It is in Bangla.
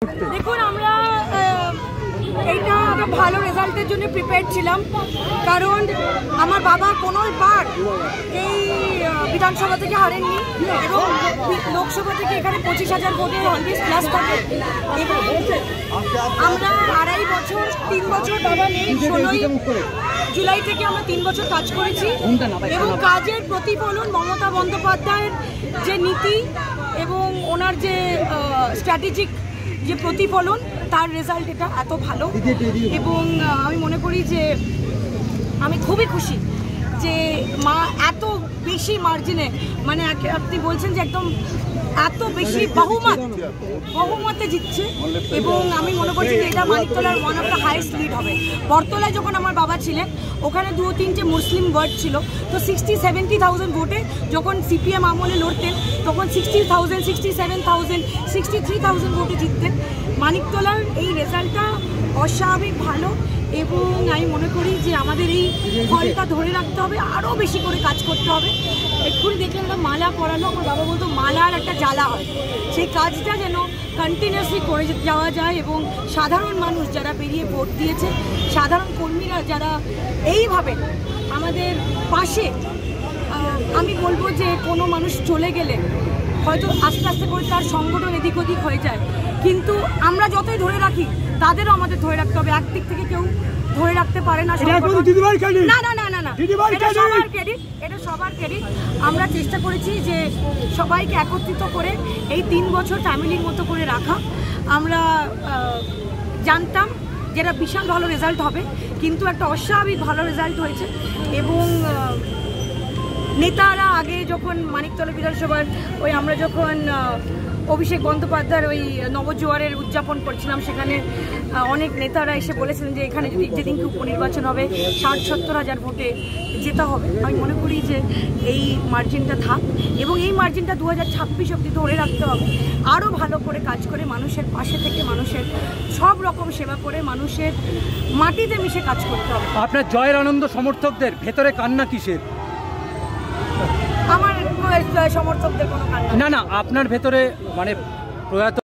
দেখুন আমরা এইটা একটা ভালো রেজাল্টের জন্য প্রিপেয়ার ছিলাম, কারণ আমার বাবা কোনোবার এই বিধানসভা থেকে হারেননি এবং লোকসভা থেকে এখানে 25,000 ভোটে অলওয়েজ প্লাস থাকে। এবং আমরা 2.5 বছর 3 বছর বাবা নেই, 16ই জুলাই থেকে আমরা 3 বছর কাজ করেছি এবং কাজের প্রতিফলন মমতা বন্দ্যোপাধ্যায়ের যে নীতি এবং ওনার যে স্ট্র্যাটেজিক যে প্রতিফলন, তার রেজাল্ট এটা এত ভালো। এবং আমি মনে করি যে আমি খুবই খুশি যে মা এত বেশি মার্জিনে, মানে আপনি বলছেন যে একদম এত বেশি বহুমতে জিতছে। এবং আমি মনে করছি যে এটা মানিকতলার one of the highest lead হবে। বরতলায় যখন আমার বাবা ছিলেন ওখানে 2-3টে মুসলিম ওয়ার্ড ছিল, তো 60-70,000 ভোটে যখন সিপিএম আমলে লড়তেন তখন 60,000, 67,000, 63,000 ভোটে জিততেন। মানিকতলার এই রেজাল্টটা অস্বাভাবিক ভালো এবং আমি মনে করি যে আমাদের এই ফলটা ধরে রাখতে হবে, আরও বেশি করে কাজ করতে হবে। এক্ষুনি দেখলাম একটা মালা পরালো, আমার বাবা বলতো মালার একটা জ্বালা হয়, সেই কাজটা যেন কন্টিনিউয়াসলি করে যাওয়া যায় এবং সাধারণ মানুষ যারা বেরিয়ে ভোট দিয়েছে, সাধারণ কর্মীরা যারা এইভাবে আমাদের পাশে, আমি বলবো যে কোনো মানুষ চলে গেলে হয়তো আস্তে আস্তে করে তার সংগঠন এদিক ওদিক হয়ে যায়, কিন্তু আমরা যতই ধরে রাখি তাদেরও আমাদের ধরে রাখতে হবে। একদিক থেকে কেউ ধরে রাখতে পারে না, না না না না না, এটা সবার ক্রেডিট, এটা সবার ক্রেডিট। আমরা চেষ্টা করেছি যে সবাইকে একত্রিত করে এই 3 বছর ফ্যামিলির মতো করে রাখা। আমরা জানতাম যেটা বিশাল ভালো রেজাল্ট হবে, কিন্তু একটা অস্বাভাবিক ভালো রেজাল্ট হয়েছে। এবং নেতারা আগে যখন মানিকতলা বিধানসভার আমরা যখন অভিষেক বন্দ্যোপাধ্যায়ের ওই নবজোয়ারের উদযাপন করছিলাম, সেখানে অনেক নেতারা এসে বলেছিলেন যে এখানে যদি যেদিনকে উপনির্বাচন হবে 60-70 ভোটে যেতে হবে। আমি মনে করি যে এই মার্জিনটা থাক এবং এই মার্জিনটা 2026 অবধি ধরে রাখতে হবে, আরও ভালো করে কাজ করে মানুষের পাশে থেকে মানুষের সব রকম সেবা করে মানুষের মাটিতে মিশে কাজ করতে হবে। আপনার জয়ের আনন্দ সমর্থকদের ভেতরে কান্না কিসের? আমার সমর্থকদের কোনো কান্না না, আপনার ভেতরে মানে প্রয়াত